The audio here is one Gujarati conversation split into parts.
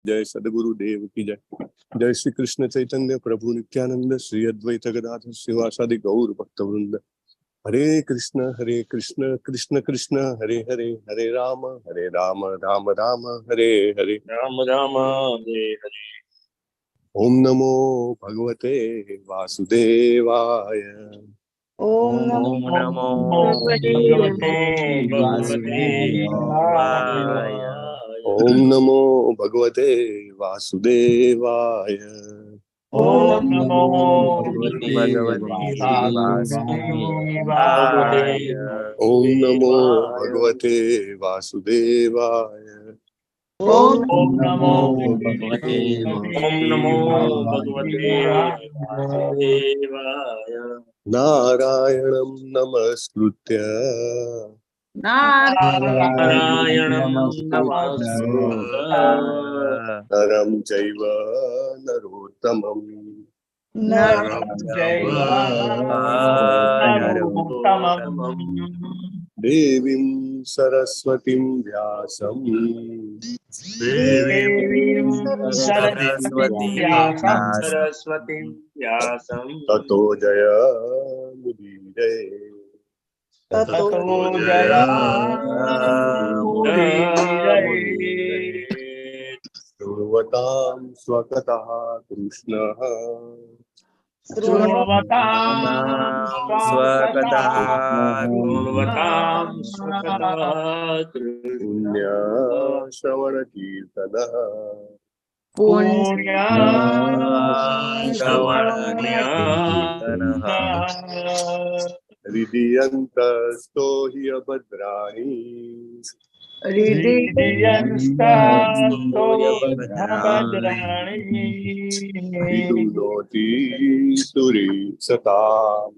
जय सदगुरु देव की जय। जय श्री कृष्ण चैतन्य प्रभु नित्यानंद श्री अद्वैत गदाधर श्रीवासादि गौर भक्त वृंद। हरे कृष्ण कृष्ण कृष्ण हरे हरे, हरे राम राम राम हरे हरे, राम राम हरे हरे। ओम नमो भगवते वासुदेवाय। ओम नमो भगवते वासुदेवाय। ओम नमो भगवते वासुदेवाय। ओम नमो भगवते वासुदेवाय। ओम नमो भगवते वासुदेवाय। ओम नमो भगवते ओम नमो भगवते वासुदेवाय। नारायणं नमस्कृत्य नारायणं नमस्कृत्य नरं चैव नरोत्तमम् नरं चैव नरोत्तमम् देवीं सरस्वतीं व्यासं देवीं सरस्वतीं व्यासं ततो जयमुदीरये। ततो जयमुदीरये। शृण्वतां स्वकतः कृष्णः शृण्वतां स्वकतः पुण्यश्रवणकीर्तनः हृदीयन्तस्तो हि अभद्राणि विदुनोति सुरीसताम्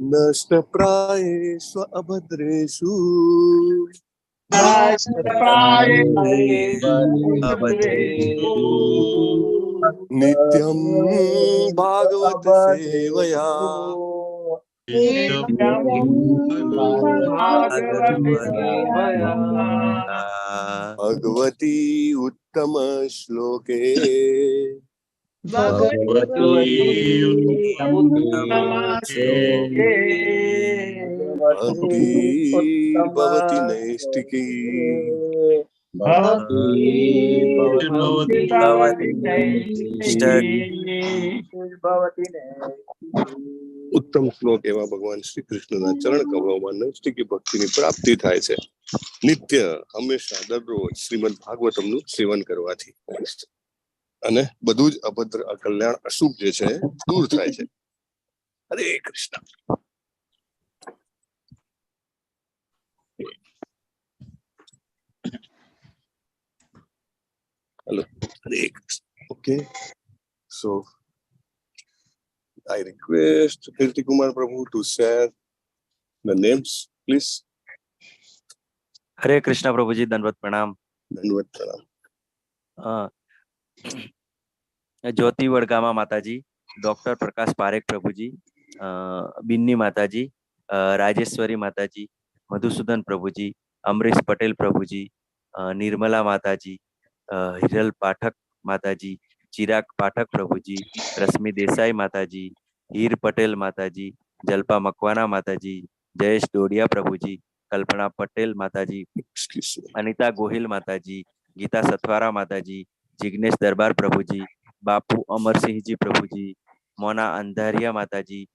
नष्टप्रायेषु अभद्रेषु नित्यं भागवत सेवया भगवती उत्तम श्लोके भक्ति भवति नैष्टिकी उत्तम श्लोक एवं भगवान श्री कृष्णના ચરણ કમળોમાં નૈષ્ટિકી ભક્તિની પ્રાપ્તિ થાય છે। નિત્ય હંમેશા દરરોજ શ્રીમદ ભાગવતમનું સેવન કરવાથી અને બધું જ અભદ્ર અકલ્યાણ અશુભ જે છે દૂર થાય છે। હરે Krishna. Hello, Hare Krishna. Okay, so I request Kirti Kumar Prabhu to share the names, please. हरे कृष्णा प्रभु जी, दंडवत प्रणाम। दंडवत प्रणाम। ज्योति वडगामा माताजी, डॉक्टर प्रकाश पारेख प्रभु जी, बिन्नी माताजी, राजेश्वरी माताजी, मधुसूदन प्रभु जी, अमरीश पटेल प्रभु जी, निर्मला माताजी, हिरल पाठक माताजी, चिराग पाठक प्रभु जी, रश्मि देसाई माताजी, हीर पटेल माताजी, जल्पा मकवाना माताजी, जयेश डोडिया प्रभु जी, कल्पना पटेल माताजी, अनिता गोहिल माताजी, गीता सतवारा माताजी, जिग्नेश दरबार प्रभु जी, बापू अमर सिंह जी प्रभु जी, मोना अंधारिया माताजी,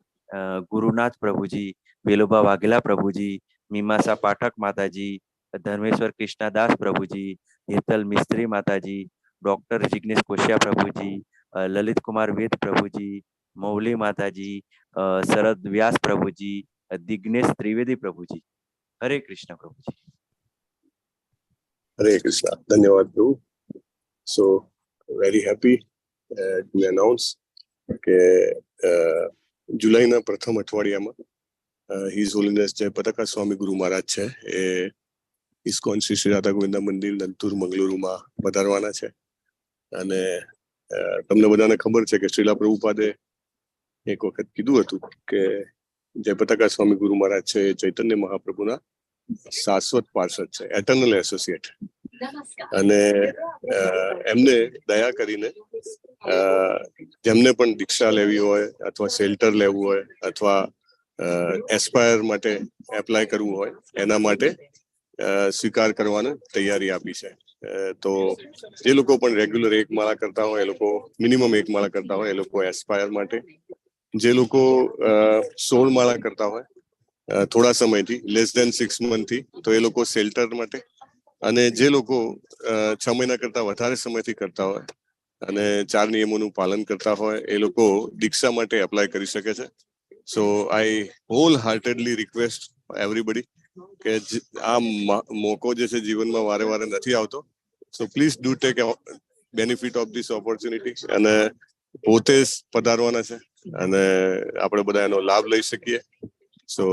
गुरुनाथ प्रभु जी, वेलोबा वाघेला प्रभु जी, मीमांसा पाठक माताजी, धर्मेश्वर कृष्णादास प्रभु जी, हेतल मिस्त्री माताजी, डॉक्टर जिग्नेश कोशिया प्रभु जी, ललित कुमार वेद प्रभु जी, मौली माताजी, शरद व्यास प्रभु जी, दिग्नेश त्रिवेदी प्रभु जी। हरे कृष्ण प्रभु जी। हरे कृष्ण। धन्यवाद प्रभु। So very happy to announce કે જુલાઈના પ્રથમ અઠવાડિયામાં હિઝ હોલીનેસ જય પતાકા સ્વામી ગુરુ મહારાજ છે એ ઇસ્કોન શ્રી શ્રી રાધા ગોવિંદા મંદિર લંતુર મંગલુરુમાં પધારવાના છે। અને તમને બધાને ખબર છે કે શ્રીલા પ્રભુપાદે એક વખત કીધું હતું કે જયપતાકા સ્વામી ગુરુ મહારાજ છે એ ચૈતન્ય મહાપ્રભુના શાશ્વત પાર્ષદ છે, એટર્નલ એસોસિએટ. અને એમને દયા કરીને જેમને પણ દીક્ષા લેવી હોય અથવા શેલ્ટર લેવું હોય અથવા એસ્પાયર માટે એપ્લાય કરવું હોય એના માટે સ્વીકાર કરવાની તૈયારી આપી છે. તો જે લોકો પણ રેગ્યુલર એક માળા કરતા હોય એ લોકો મિનિમમ એક માળા કરતા હોય એ લોકો એસ્પાયર માટે, જે લોકો 16 માળા કરતા હોય થોડા સમયથી લેસ દેન 6 મંથથી તો એ લોકો શેલ્ટર માટે, અને જે લોકો 6 મહિના કરતા વધારે સમયથી કરતા હોય અને 4 નિયમોનું પાલન કરતા હોય એ લોકો દીક્ષા માટે એપ્લાય કરી શકે છે. સો આઈ હોલ હાર્ટેડલી રિક્વેસ્ટ એવરીબડી કે આ મોકો જે છે જીવનમાં વારે વારે નથી આવતો. So please do tech benefit of this opportunity અને પોતે જ પધારવાના છે અને આપણે બધા એનો લાભ લઈ શકીએ. સો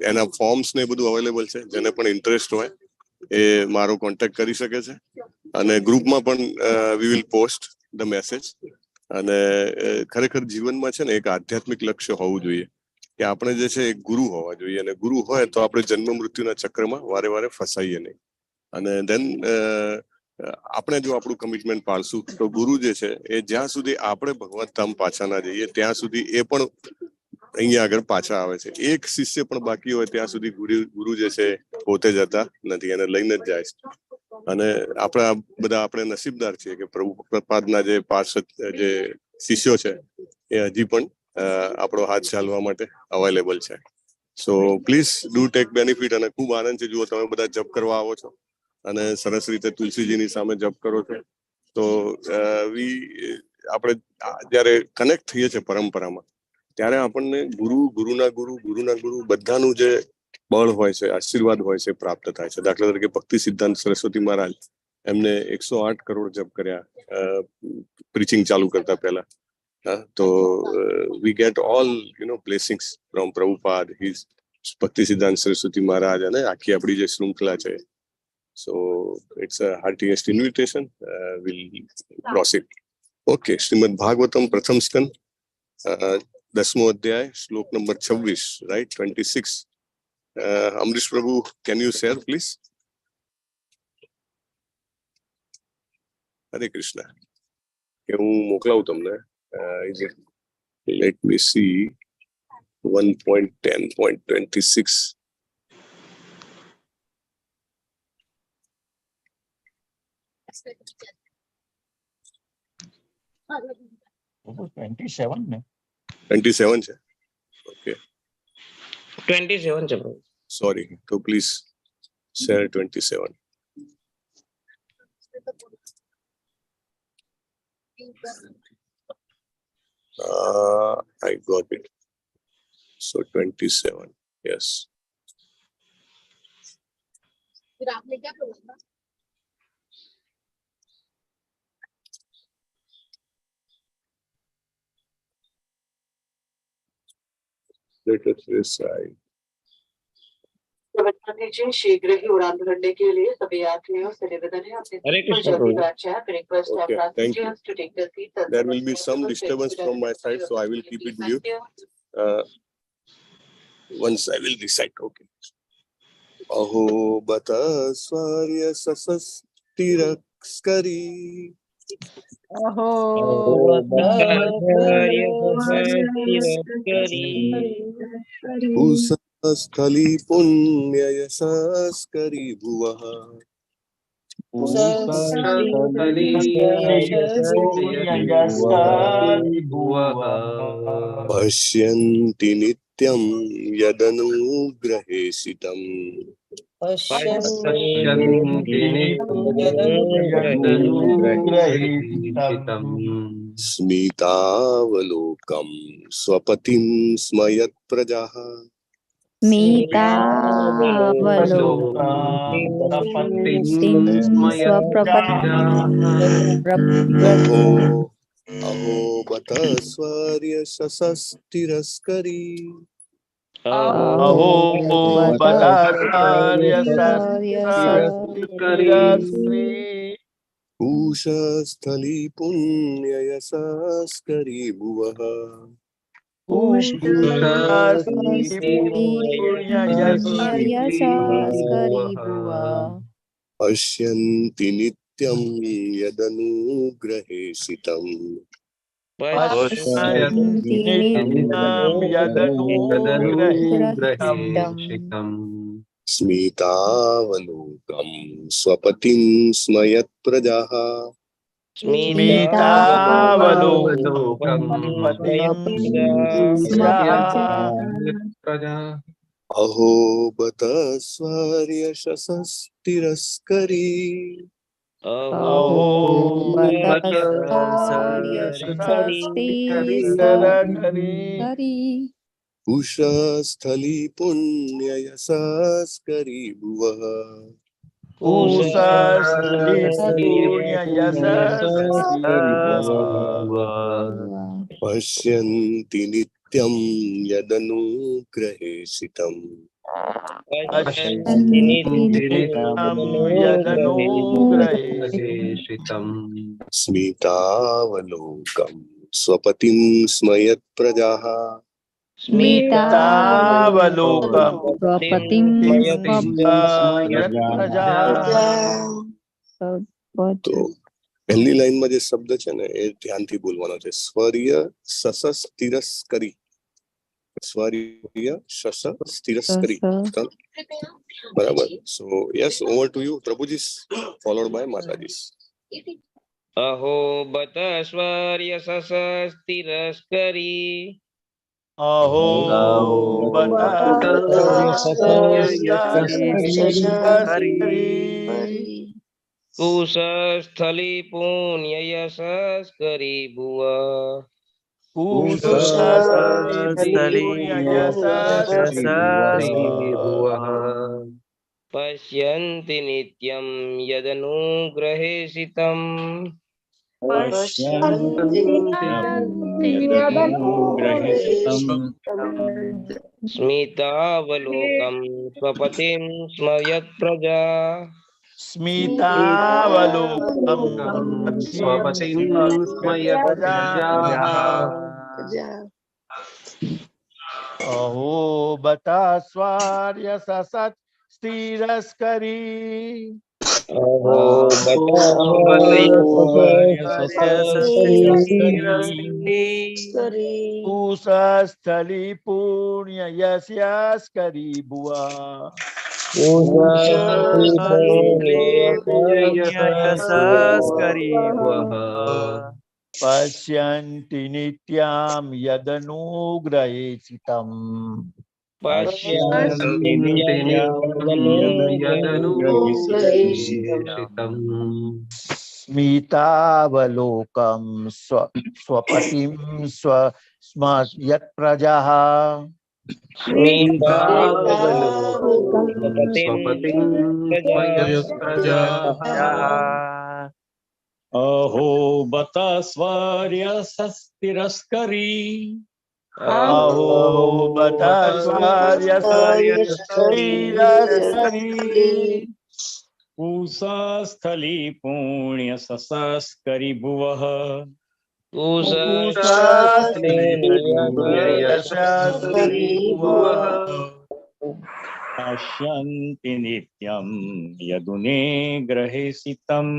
એના ફોર્મ્સ ને બધું અવેલેબલ છે, જેને પણ ઇન્ટરેસ્ટ હોય એ મારો કોન્ટેક્ટ કરી શકે છે અને ગ્રુપમાં પણ we will post the message. અને ખરેખર જીવનમાં છે ને એક આધ્યાત્મિક લક્ષ્ય હોવું જોઈએ કે આપણે જે છે એક ગુરુ હોવા જોઈએ, અને ગુરુ હોય તો આપણે જન્મ મૃત્યુના ચક્રમાં વારે વારે ફસાઈએ નહીં. અને દેન આપણે જો આપણું કમિટમેન્ટ પાળશું તો ગુરુ જે છે એ જ્યાં સુધી આપણે ભગવત ધામ પાછા ના જઈએ ત્યાં સુધી એ પણ અહીંયા આગળ પાછા આવે છે. એક શિષ્ય પણ બાકી હોય ત્યાં સુધી ગુરુ જે છે પોતે જતા નથી, એને લઈને જ જાય છે. અને આપણે નસીબદાર છીએ કે પ્રભુ પ્રપાદના જે પાર્ષદ જે શિષ્યો છે એ હજી પણ આપણો હાથ ચાલવા માટે અવેલેબલ છે. So please do tech benefit. અને ખૂબ આનંદ છે, જુઓ તમે બધા જપ કરવા આવો છો અને સરસ રીતે તુલસીજીની સામે જપ કરો છો. તો આપણે જયારે કનેક્ટ થઈએ છીએ પરંપરામાં ત્યારે આપણને ગુરુના ગુરુ બધાનું જે બળ હોય છે, આશીર્વાદ હોય છે, પ્રાપ્ત થાય છે. દાખલા તરીકે ભક્તિ સિદ્ધાંત સરસ્વતી મહારાજ, એમને 108 કરોડ જપ કર્યા પ્રીચિંગ ચાલુ કરતા પહેલા. તો we get all blessings from Prabhupada, his ભક્તિ સિદ્ધાંત સરસ્વતી મહારાજ અને આખી આપણી જે શૃંખલા છે. So it's a heartiest invitation. Will proceed. Okay, Shrimad Bhagavatam પ્રથમ સ્કંદ 10મો અધ્યાય શ્લોક નંબર 26, રાઈટ, 26. અમરીશ પ્રભુ, કેન યુ શેર પ્લીઝ? હરે કૃષ્ણ. કે હું મોકલાવું તમને. Let me C 1.10.26. Oh, 27 ને? 27 છે. ઓકે, 27 છે પ્રભુ. સોરી. તો please share 27. I got it. So 27. Yes. Let us recite. शीघ्र ही उड़ान भरने के लिए सभी यात्रियों से निवेदन है अपने हरे सीट पर कृष्ण जल्दी प्रभु। बैठ जाएं। Request our Okay, thank you. passengers to take their seats at There the will be some table disturbance fixed from my at side, so I will keep it mute. Once I will recite. Okay. Aho bata swarya sasastirakskari અહો usastali punya yasaskari bhuvaha pashyanti nityam yadanugrahesitam स्मितावलोकं स्वपतिं स्मयत् प्रजाः अहो बत स्वर्य सशस्तिरस्करी उषस्थली पुण्ययशस्करी भुवः पश्यन्ति नित्यं यदनुग्रहेसितम् पश्यन्ति स्मितावलोकं स्वपतिं स्मयत्प्रजाः अहो बत स्वर्यशसस्तिरस्करी उषस्थली पुण्ययशस्करी भुवः पश्यन्ति नित्यं यदनुग्रहेसितम् स्मितावलोकं स्वपतिं स्मयत्प्रजाः तो पहली लाइन में जो शब्द है ना એ ધ્યાનથી બોલવાનો છે સ્વર્ય સસ તિરસ્કરી સ્વર્ય સસ તિરસ્કરી બરાબર સો યસ ઓવર ટુ યુ પ્રભુજી ફોલોડ બાય માતાજી अहो बत स्वर्य सशस्तिरस्करी कुशस्थली पुण्य यशस्करी भुवा पश्यन्ति नित्यं यदनुग्रहेसितम् स्मितावलोकं स्वपतिं स्मयत्प्रजा अहो बता स्वर्य ससत् स्थिरस्करी कुशस्थली पुण्य यस्यास्करी बुआ पश्यन्ति नित्यां यदनुग्रहेसितम् स्मितावलोकं स्वपतिं स्मयत्प्रजाः अहो बत स्वर्य सस्तिरस्करी उषस्थली पुण्य सशस्करी भुवः पश्यन्ति नित्यं यदनुग्रहेसितम्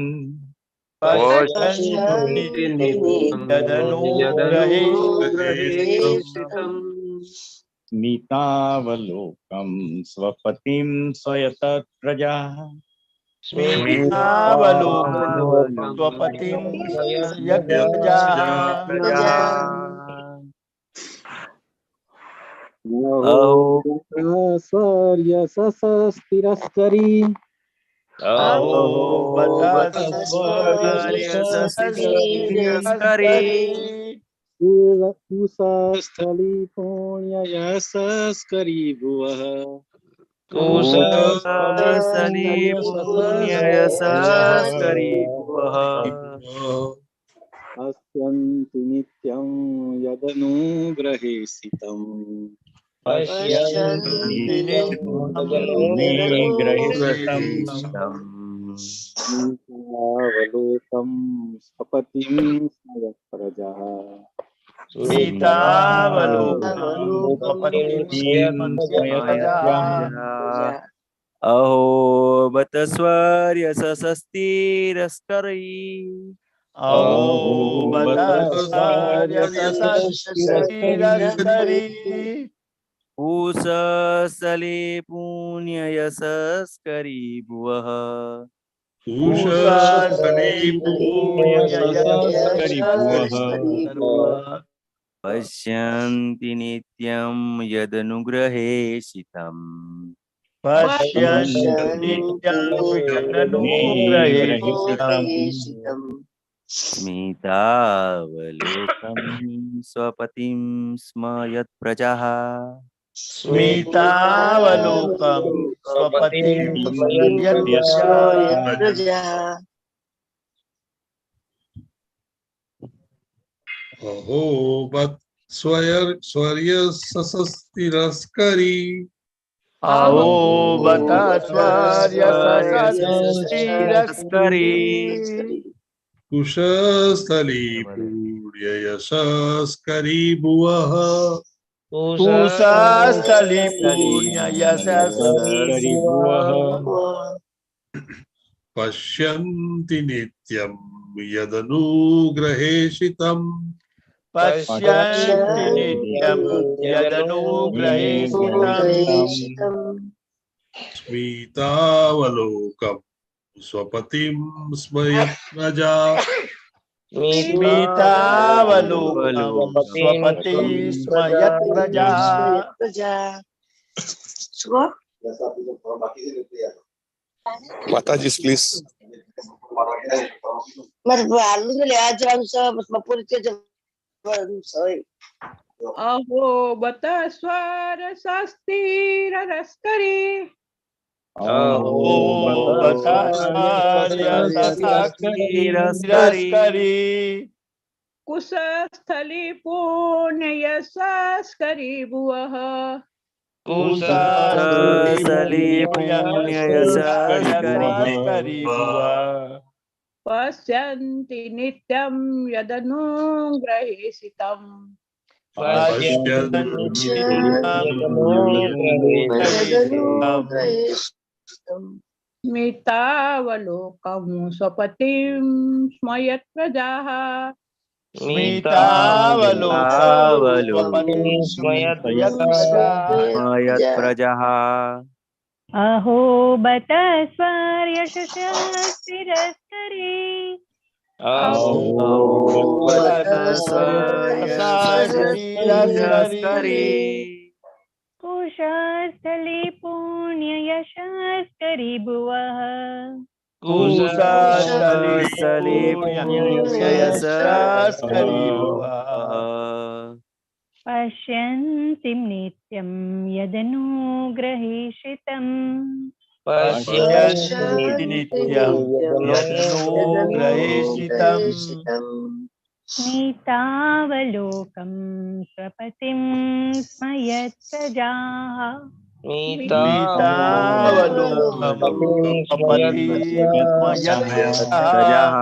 स्मितावलोकं स्वपतिं स्वयतप्रजा स्वर्य सशस्तिरस्करी कुशस्थली पुण्य यशस्करी भुवः पश्यन्ति नित्यं यदनुग्रहेसितम् स्मितावलोकं स्वपतिं स्मयत्प्रजाः स्मितावलोकं स्वपतिं स्वपतिं स्वयत्प्रजा प्रजा अहो बत स्वर्य सस्तिरस्करी अहो बत स्वर्यसस्तिरस्करी पूषस्थले पुण्ययशस्करी भुवः कुशस्थले पुण्ययशस्करिभुवः पश्यन्ति नित्यं यदनुग्रहेशितम् पश्यन्तु नित्यं यदनुग्रहेषितम् स्मितावलोकं स्वपतिं स्म यत्प्रजाः स्मितावलोकं स्वपतिं यत्प्रजा अहो बत स्वर्यसस्तिरस्करी अहो बत स्वर्यसस्तिरस्करी कुशस्थली पुण्ययशस्करी भुवः कुशस्थली पुण्ययशस्करी पश्यन्ति नित्यं यदनुग्रहेशितम् पश्यन्ति नित्यं यदनुग्रहेषितम् स्मितावलोकं स्वपतिं स्मयत्प्रजा स्मितावलोकं स्वपति स्म यत्प्रजा Mataji, please. अहो बत स्वर सस्तिरस्करी अहो बत स्वर्यसस्तिरस्करी कुशस्थली पुण्ययशस्करी भुवः कुशस्थली पुण्ययशस्करी भुवः पश्यन्ति नित्यं यदनुग्रहेषितम् पश्यन्ति नित्यं यदनुग्रहेषितम् स्मितावलोकं स्वपतिं स्म यत्प्रजाः स्मितावलोकं स्वपतिं स्म यत्प्रजा यत्प्रजाः अहो बत स्वर्यशस्तिरस्करी अहो बत स्वर्यसस्तिरस्करी कुशस्थले पुण्ययशस्करी भुवः कुशस्थले पुण्ययशस्करी भुवः पश्यन्ति नित्यं यदनुग्रहेषितम् पश्यन्ति नित्यं यदनुग्रहेषितम् स्मितावलोकं स्वपतिं स्म यत्प्रजाः स्मितावलोकं स्वपति स्म यत्प्रजाः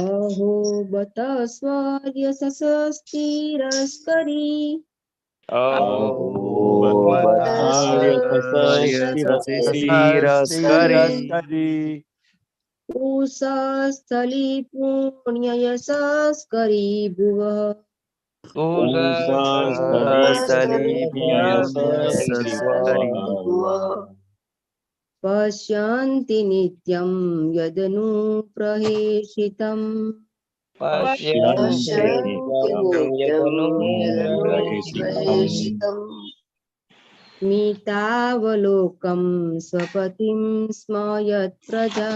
अहो बत स्वर्यसस्तिरस्करी अहो बत स्वर्यसस्तिरस्करी कुशस्थली पुण्ययशस्करी भुवः कुशस्थली पुण्ययशस्करी पश्यन्ति नित्यं यदनुग्रहेषितम् स्मितावलोकं स्वपतिं स्म यत्प्रजा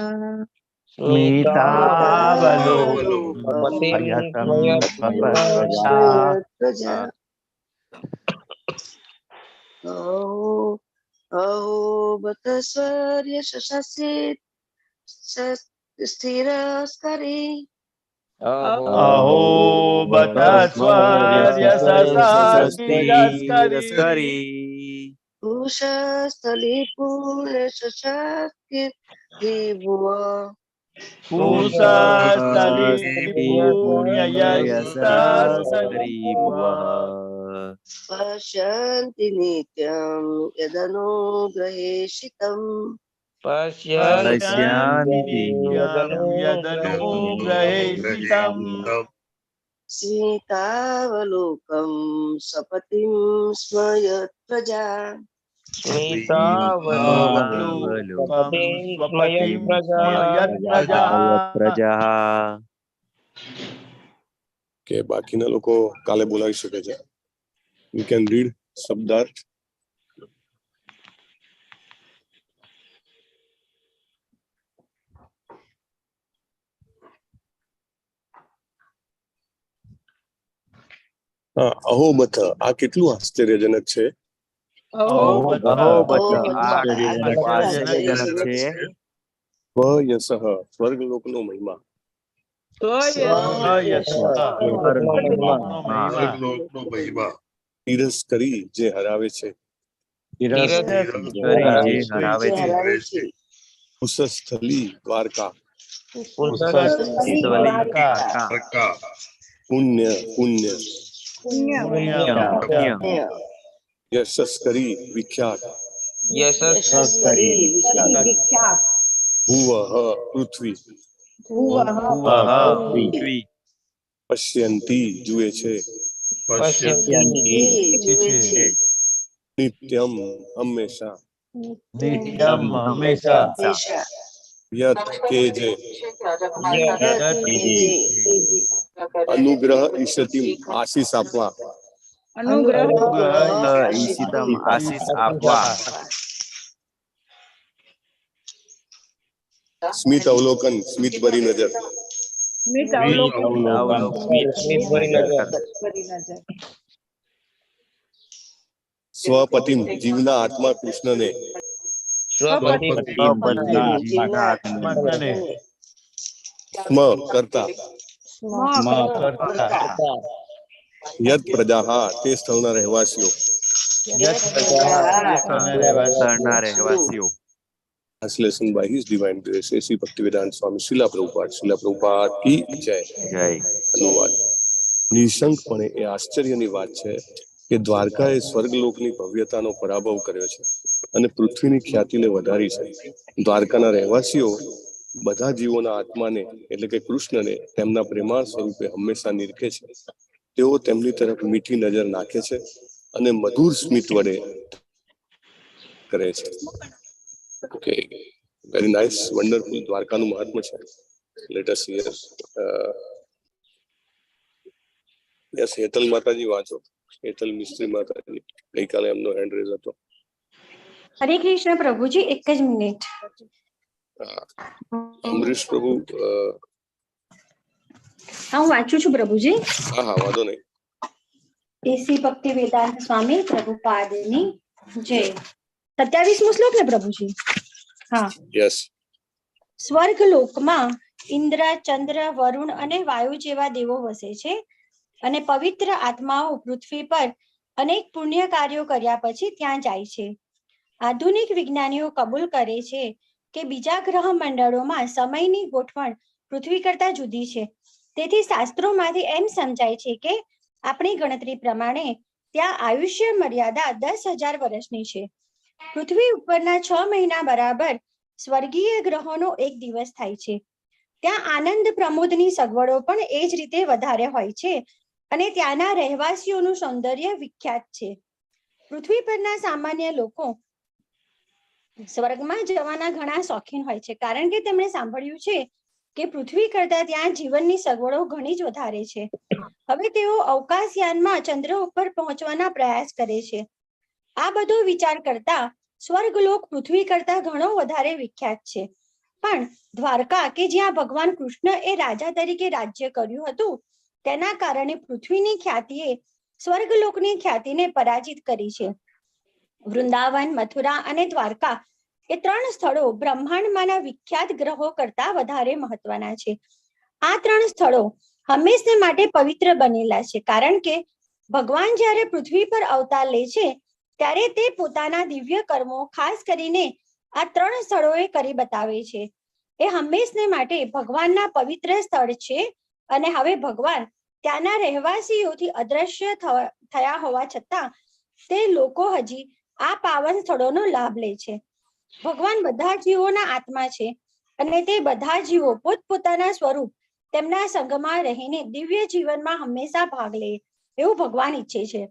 अहो बत स्वर्यसस्तिरस्करी अहो बत स्वर्यसस्तिरस्करी कुशस्थली पुण्ययशस्करी भुवः पश्यन्ति नित्यं यदनुग्रहेषितं स्मितावलोकं सपतिं स्मयत् प्रजा કે બાકીના લોકો કાલે બોલાવી શકે છે. You can read શબ્દાર્થ. અહોબથ આ કેટલું આશ્ચર્યજનક છે. સ્વયશ સ્વર્ગલોકનો મહિમા. તિરસ્કરી જે હરાવે છે. કુશસ્થલી દ્વારકા. પુણ્ય પુણ્ય. યશસ્કરી વિખ્યાત. ભુવઃ પૃથ્વી. પશ્યંતી જુએ છે. નિત્યમ હંમેશા. યત કે જે. અનુગ્રહ ઈશતિમ આશીષ આપવા. સ્મિત અવલોકન સ્મિત ભરી નજર. સ્વપતિમ જીવના આત્મા કૃષ્ણને. સ્મ કરતા. યત પ્રજા તે સ્થળના રહેવાસીઓ. Translation by His Divine Grace, Shri Bhaktivedanta સ્વામી શીલા પ્રભુપાદ કી જય. અનુવાદ. નિઃશંકપણે એ આશ્ચર્યની વાત છે કે દ્વારકાએ સ્વર્ગલોકની ભવ્યતાનો પરાભવ કર્યો છે અને પૃથ્વીની ખ્યાતિને વધારી છે. દ્વારકાના રહેવાસીઓ બધા જીવોના આત્માને એટલે કે કૃષ્ણને તેમના પ્રેમાળ સ્વરૂપે હંમેશા નિરખે છે. તેઓ તેમની તરફ મીઠી નજર નાખે છે અને મધુર સ્મિત વડે કરે છે. Okay, very nice, wonderful. દ્વારકાનું મહાત્મ્ય છે. Let us hear. Yes, Hetal માતાજી વાંચો. હેતલ મિસ્ત્રી માતાજી. ગઈકાલે એમનો હેન્ડ રેઝ હતો. હરે કૃષ્ણ પ્રભુજી, એક જ મિનિટ. અમરીશ પ્રભુ. હા, હું વાંચું છું પ્રભુજી. હા, વાંધો નહીં. શ્રી ભક્તિ વેદાંત સ્વામી પ્રભુપાદની જય. 27મો શ્લોક ને પ્રભુજી? હા. યસ. સ્વર્ગ લોકમાં ઇન્દ્ર, ચંદ્ર, વરુણ અને વાયુ જેવા દેવો વસે છે અને પવિત્ર આત્માઓ પૃથ્વી પર અનેક પુણ્ય કાર્યો કર્યા પછી ત્યાં જાય છે. આધુનિક વિજ્ઞાનીઓ કબૂલ કરે છે કે બીજા ગ્રહ મંડળોમાં સમયની ગોઠવણ પૃથ્વી કરતા જુદી છે. તેથી શાસ્ત્રોમાંથી એમ સમજાય છે કે આપણી ગણતરી પ્રમાણે ત્યાં આયુષ્ય મર્યાદા 10,000 વર્ષની છે. પૃથ્વી ઉપરના 6 મહિના બરાબર સ્વર્ગીય ગ્રહોનો એક દિવસ થાય છે. ત્યાં આનંદ પ્રમોદની સગવડો પણ એ જ રીતે વધારે હોય છે અને ત્યાંના રહેવાસીઓનું સૌંદર્ય વિખ્યાત છે. પૃથ્વી પરના સામાન્ય લોકો સ્વર્ગમાં જવાના ઘણા શોખીન હોય છે કારણ કે તેમણે સાંભળ્યું છે કે પૃથ્વી કરતા ત્યાં જીવનની સગવડો ઘણી જ વધારે છે. હવે તેઓ અવકાશયાનમાં ચંદ્ર ઉપર પહોંચવાના પ્રયાસ કરે છે. આ બધો વિચાર કરતા સ્વર્ગલોક પૃથ્વી કરતા ઘણો વધારે વિખ્યાત છે. પણ દ્વારકા કે જ્યાં ભગવાન કૃષ્ણ એ રાજા તરીકે રાજ્ય કર્યું હતું તેના કારણે પૃથ્વીની ખ્યાતિએ સ્વર્ગલોકની ખ્યાતિને પરાજિત કરી છે. વૃંદાવન, મથુરા અને દ્વારકા એ 3 સ્થળો બ્રહ્માંડમાંના વિખ્યાત ગ્રહો કરતા વધારે મહત્વના છે. આ 3 સ્થળો હંમેશને માટે પવિત્ર બનેલા છે કારણ કે ભગવાન જ્યારે પૃથ્વી પર અવતાર લે છે ત્યારે તે પોતાના દિવ્ય કર્મો ખાસ કરીને આ 3 સ્થળોએ કરી બતાવે છે. એ હંમેશને માટે ભગવાનના પવિત્ર સ્થળ છે અને હવે ભગવાન ત્યાંના રહેવાસીઓથી અદ્રશ્ય થયા હોવા છતાં તે લોકો હજી આ પાવન સ્થળોનો લાભ લે છે. ભગવાન બધા જીવોના આત્મા છે અને તે બધા જીવો પોતપોતાના સ્વરૂપ તેમના સંગમાં રહીને દિવ્ય જીવનમાં હંમેશા ભાગ લે એવું ભગવાન ઈચ્છે છે.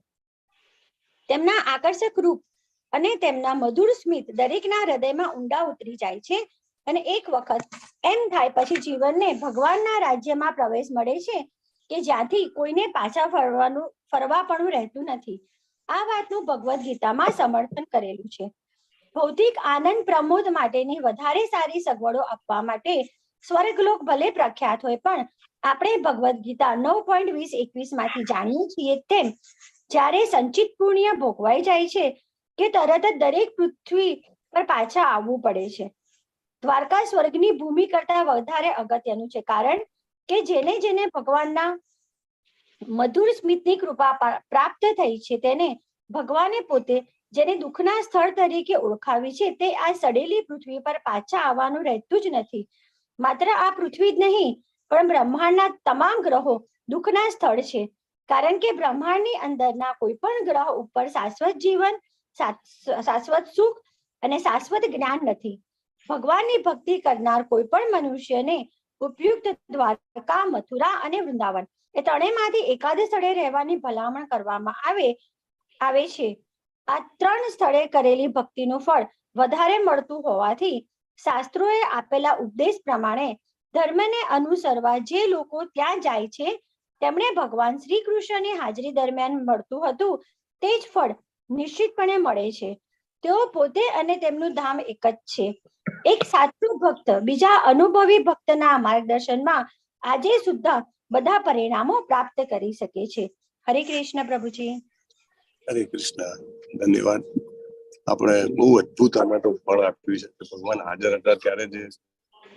તેમના આકર્ષક રૂપ અને તેમના મધુર સ્મિત દરેકના હૃદયમાં ઊંડા ઉતરી જાય છે અને એક વખત એમ થાય પછી જીવનને ભગવાનના રાજ્યમાં પ્રવેશ મળે છે કે જ્યાંથી કોઈને પાછા ફરવા પણ રહેતું નથી. આ વાતનું ભગવદ્ ગીતામાં સમર્થન કરેલું છે. ભૌતિક આનંદ પ્રમોદ માટેની વધારે સારી સગવડો આપવા માટે સ્વર્ગલોક ભલે પ્રખ્યાત હોય પણ આપણે ભગવદ્ ગીતા 9.20-21 માંથી જાણીએ છીએ તેમ જ્યારે સંચિત પુણ્ય ભોગવાઈ જાય છે કે તરત જ દરેક પૃથ્વી પર પાછા આવવું પડે છે. દ્વારકા સ્વર્ગની ભૂમિ કરતા વધારે અગત્યનું છે કારણ કે જેને જેને ભગવાનના મધુર સ્મિતની કૃપા પ્રાપ્ત થઈ છે તેને ભગવાને પોતે જેને દુઃખના સ્થળ તરીકે ઓળખાવી છે તે આ સડેલી પૃથ્વી પર પાછા આવવાનું રહેતું જ નથી. માત્ર આ પૃથ્વી જ નહીં પણ બ્રહ્માંડના તમામ ગ્રહો દુઃખના સ્થળ છે કારણ કે બ્રહ્માંડની અંદરના કોઈ પણ ગ્રહ ઉપર શાશ્વત જીવન, શાશ્વત સુખ અને શાશ્વત જ્ઞાન નથી. ભગવાનની ભક્તિ કરનાર કોઈ પણ મનુષ્યને ઉપયુક્ત દ્વારકા, મથુરા અને વૃંદાવન એ ત્રણેયમાંથી એકાદ સ્થળે રહેવાની ભલામણ કરવામાં આવે છે. આ ત્રણ સ્થળે કરેલી ભક્તિનું ફળ વધારે મળતું હોવાથી શાસ્ત્રોએ આપેલા ઉપદેશ પ્રમાણે ધર્મને અનુસરવા જે લોકો ત્યાં જાય છે તેમણે ભગવાન શ્રી કૃષ્ણની હાજરી દરમિયાન મળતું હતું તે જ ફળ નિશ્ચિતપણે મળે છે. તેઓ પોતે અને તેમનું ધામ એક જ છે. એક સાચો ભક્ત બીજા અનુભવી ભક્તના માર્ગદર્શનમાં આજે સુદ્ધા બધા પરિણામો પ્રાપ્ત કરી શકે છે. હરે કૃષ્ણ પ્રભુજી. હરે કૃષ્ણ. ધન્યવાદ. આપણે બહુ અદભુત આમાં તો ફળ આપ્યું છે. ભગવાન હાજર હતા ત્યારે જે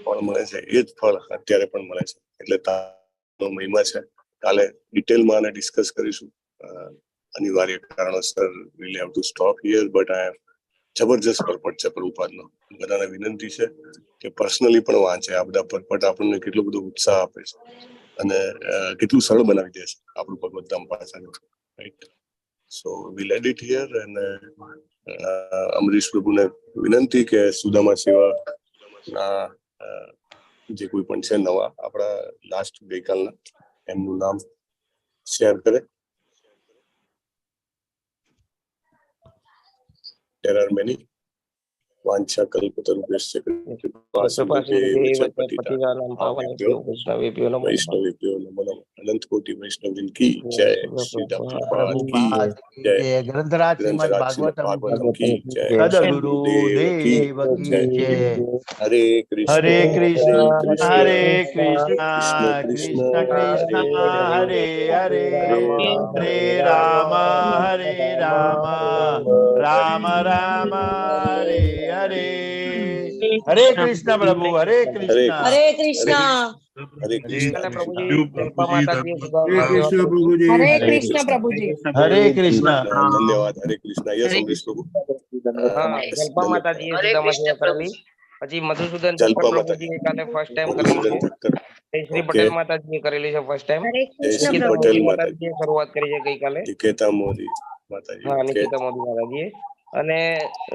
ફળ મળે છે એ જ ફળ અત્યારે પણ મળે છે. એટલે તાનો મહિમા છે. કાલે ડિટેલમાં આને ડિસ્કસ કરીશું. અનિવાર્ય કારણોસર we'll have to stop here, but I જબરજસ્ત પરપટ છે પ્રભુપાદનો. બધાને વિનંતી છે કે પર્સનલી પણ વાંચે. આ બધા પરપટ આપણને કેટલો બધો ઉત્સાહ આપે છે અને કેટલું સરળ બનાવી દે છે આપણું ભગવત ધામ પાછળનું. Right. So we'll end it here and Amrish પ્રભુને વિનંતી કે સુદામા સેવાના જે કોઈ પણ છે નવા આપણા લાસ્ટ ગઈકાલના એમનું નામ શેર કરે. There are many. વાંછા કલ્પતરુભ્યશ્ચ વૈષ્ણવેભ્યો નમો નમઃ. અનંત કોટિ વૈષ્ણવજન કી જય. શ્રી પ્રભુપાદ કી જય. ગ્રંથરાજ શ્રીમદ ભાગવતમ કી જય. સદગુરુદેવ કી જય. હરે કૃષ્ણ હરે કૃષ્ણ હરે કૃષ્ણ કૃષ્ણ કૃષ્ણ હરે હરે હરે રામ રામ રામ હરે હરે. હરે કૃષ્ણ પ્રભુ. હરે કૃષ્ણ. હરે કૃષ્ણ. હરે કૃષ્ણ. હરે કૃષ્ણ પ્રભુજી. હરે કૃષ્ણ. ધન્યવાદ. હરે કૃષ્ણ. યસ અમરીશ પ્રભુ. જલ્પા માતાજીએ સુદામા સેવા કરેલી. પછી મધુસૂદન પ્રભુજી કાલે ફર્સ્ટ ટાઈમ કરેલી છે. શ્રી પટેલ માતાજીએ કરેલી છે ફર્સ્ટ ટાઈમ. નિકિતા મોદી માતાજીએ શરૂઆત કરી છે ગઈકાલે. નિકેતા મોદી માતાજી. હા, નિકિતા મોદી માતાજીએ. અને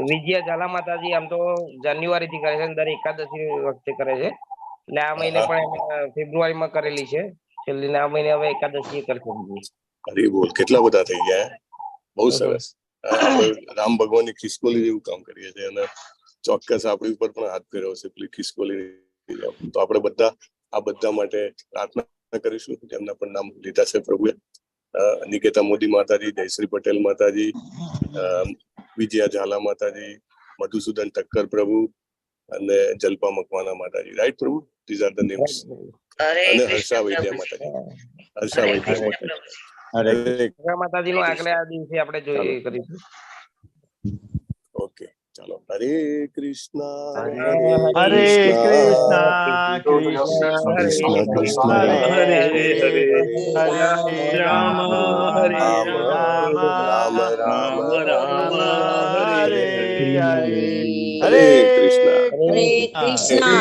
વિજયા ઝાલા માતાજી આમ તો જાન્યુઆરી થી કરે છે, દર એકાદશી વખતે કરે છે. એટલે આ મહિને પણ ફેબ્રુઆરીમાં કરેલી છે છેલ્લી. આ મહિને હવે એકાદશી કરશે. હરી બોલ. કેટલા બધા થઈ ગયા. બહુ સરસ. રામ ભગવાનની ખિસકોલી જેવું કામ કરીએ છીએ અને ચોક્કસ આપણી ઉપર પણ હાથ ફેરવ્યો છે પેલી ખિસકોલી. તો આપણે બધા આ બધા માટે પ્રાર્થના કરીશું જેમના પણ નામ લીધા છે પ્રભુએ. નિકેતા મોદી માતાજી, જયશ્રી પટેલ માતાજી, વિજયા ઝાલા માતાજી, મધુસૂદન ઠક્કર પ્રભુ અને જલ્પા મકવાના માતાજી. રાઈટ પ્રભુ? These are the names. અને હર્ષા વૈદ્યા માતાજી. હર્ષા વૈદ્યા માતાજી. માતાજી નું આગલા દિવસે આપણે જોઈએ કરીશું. ઓકે, ચાલો. હરે કૃષ્ણ હરે કૃષ્ણ કૃષ્ણ કૃષ્ણ હરે હરે હરે હરે હરે રામ રામ રામ રામ રામ રામ હરે હરે હરે. Hare Krishna. Hare Krishna.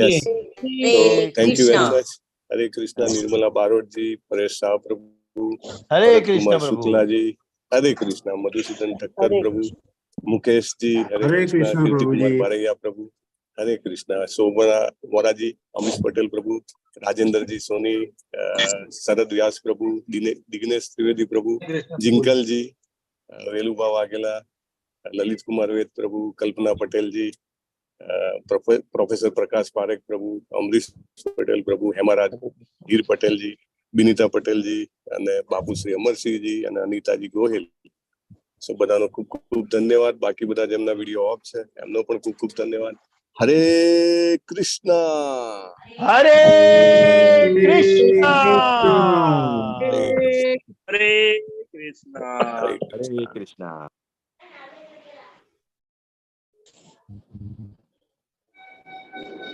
Yes. Hare So thank you very Krishna. much. Hare Krishna, Nirmala Barot ji, Paresh Shah Prabhu, Hare Bharat Krishna, Kumar Prabhu. Shukla ji, Hare Krishna, Madhusudan Thakkar Prabhu, Mukesh ji, Hare Hare Krishna, Krishna, Kirti Kumar Prabhuji. Baraya Prabhu, Hare Krishna, Sobana Vora ji, Amish Patel Prabhu, Rajendra ji Soni, Sarad Vyas Prabhu, Dignesh Trivedi Prabhu, Jinkal ji, Veluba Wagela, Lalit Kumar Ved Prabhu, Kalpana Patel ji, professor Prakash Parekh Prabhu, Amrish Patel પ્રભુ, હેમારાજ ગીર પટેલજી, બિનિતા પટેલજી અને બાપુશ્રી અમરસિંહજી અને અનિતાજી ગોહિલ. સો બધાનો ખૂબ ખૂબ ધન્યવાદ. બાકી બધા જેમના વિડીયો ઓફ છે એમનો પણ ખૂબ ખૂબ ધન્યવાદ. હરે કૃષ્ણ. હરે કૃષ્ણ. હરે કૃષ્ણ. હરે હરે કૃષ્ણ.